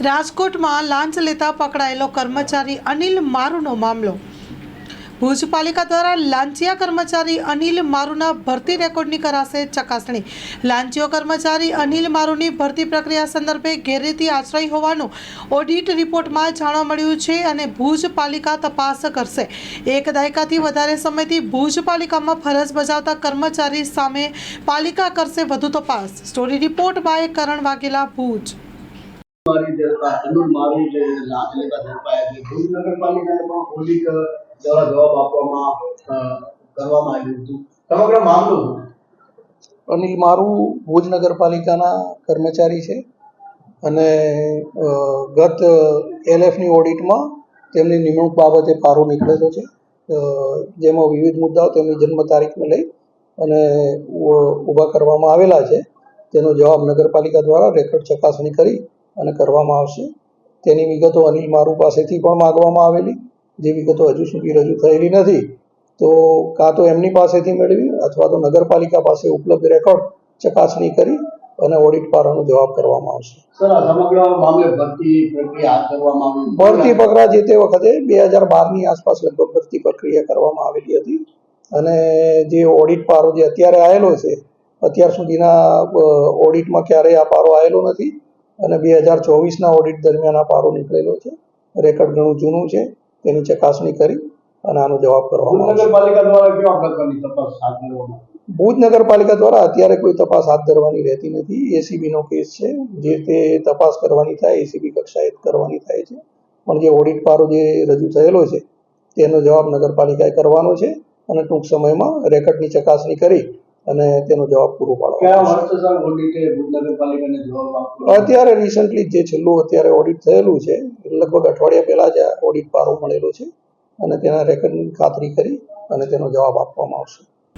રાજકોટમાં લાંચ લેતા પકડાયેલો કર્મચારી અનિલ મારુનો મામલો। ભુજ પાલિકા દ્વારા લાંચિયા કર્મચારી અનિલ મારુના ભરતી રેકોર્ડની કરાશે ચકાસણી। લાંચિયો કર્મચારી અનિલ મારુની ભરતી પ્રક્રિયા સંદર્ભે ગેરરીતિ આચરાઈ હોવાનું ઓડિટ રિપોર્ટમાં જાણવા મળ્યું છે અને ભુજ પાલિકા તપાસ કરશે। એક દાયકાથી વધારે સમયથી ભુજ પાલિકામાં ફરજ બજાવતા કર્મચારી સામે પાલિકા કરશે વધુ તપાસ। સ્ટોરી રિપોર્ટ બાય કરણ વાઘેલા, ભુજ। જવાબ આપવામાં આવ્યું હતું। સમગ્ર મામલો અનિલ મારુ ભુજ નગરપાલિકાના કર્મચારી છે અને ગત એલએફની ઓડિટમાં તેમની નિમણૂક બાબતે પારો નીકળેલો છે, જેમાં વિવિધ મુદ્દાઓ તેમની જન્મ તારીખને લઈ અને ઊભા કરવામાં આવેલા છે। તેનો જવાબ નગરપાલિકા દ્વારા રેકોર્ડ ચકાસણી કરી અને કરવામાં આવશે। તેની વિગતો અનિલ મારુ પાસેથી પણ માગવામાં આવેલી, જે વિગતો હજુ સુધી રજૂ થયેલી નથી, તો કાં તો એમની પાસેથી મેળવી અથવા તો નગરપાલિકા પાસે ઉપલબ્ધ રેકોર્ડ ચકાસણી કરી અને ઓડિટ પારાનો જવાબ કરવામાં આવશે। સર, આ સમગ્ર મામલે ભરતી પ્રક્રિયા હાથ ધરવામાં આવી? ભરતી પ્રક્રિયા જે તે વખતે 2012ની આસપાસ લગભગ ભરતી પ્રક્રિયા કરવામાં આવેલી હતી અને જે ઓડિટ પારો જે અત્યારે આવેલો છે, અત્યાર સુધીના ઓડિટમાં ક્યારેય આ પારો આવેલો નથી અને 2024ના ઓડિટ દરમિયાન આ પારો નીકળેલો છે। રેકોર્ડ ઘણું જૂનું છે, તેની ચકાસણી કરી અને આનો જવાબ કરવામાં આવશે। નગરપાલિકા દ્વારા કેવા પ્રકારની તપાસ હાથ ધરવામાં? ભુજ નગરપાલિકા દ્વારા અત્યારે કોઈ તપાસ હાથ ધરવાની રહેતી નથી। એસીબીનો કેસ છે, જે તે તપાસ કરવાની થાય એસીબી કક્ષાએ કરવાની થાય છે, પણ જે ઓડિટ પારો જે રજૂ થયેલો છે તેનો જવાબ નગરપાલિકાએ કરવાનો છે અને ટૂંક સમયમાં રેકોર્ડની ચકાસણી કરી અને તેનો જવાબ પૂરો પાડવાનો છે। અત્યારે રિસન્ટલી જે છેલ્લું અત્યારે ઓડિટ થયેલું છે, લગભગ અઠવાડિયા પહેલા જ આ ઓડિટ પારો મળેલો છે અને તેના રેકોર્ડની ખાતરી કરી અને તેનો જવાબ આપવામાં આવશે।